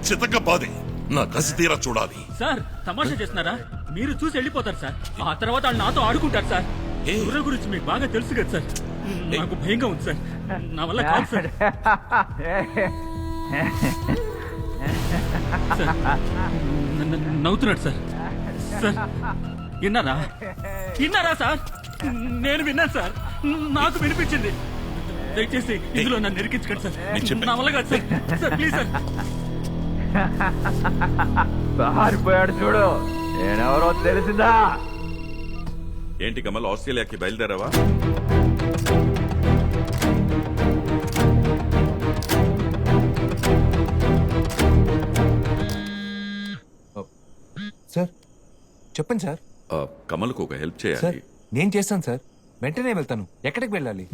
చితక బాధి నా కసి తీరా చూడాలి. సార్ తమాషా చేస్తున్నారా? మీరు చూసి వెళ్ళిపోతారు సార్. ఆ తర్వాత వాళ్ళు నాతో ఆడుకుంటారు సార్. సూర్య గురించి మీకు బాగా తెలుసు కదా సార్. నాకు భయంగా ఉంది సార్. నా వల్ల కాదు సార్. సార్, నవ్వుతున్నాడు సార్. సార్ విన్నారా? విన్నారా సార్? నేను విన్నాను సార్. నాకు వినిపించింది. దయచేసి ఇందులో నన్ను నిరికించకండి సార్. నా వల్ల కాదు సార్. Sir please sir. పారిపోయాడు చూడు. నేనెవరో తెలిసిందా? ఏంటి కమల్, ఆస్ట్రేలియాకి బయలుదేరావా? సార్ చెప్పండి సార్. కమల్కు ఒక హెల్ప్ సార్ చేయాలి. నేను చేస్తాను సార్. వెంటనే వెళ్తాను. ఎక్కడికి వెళ్ళాలి?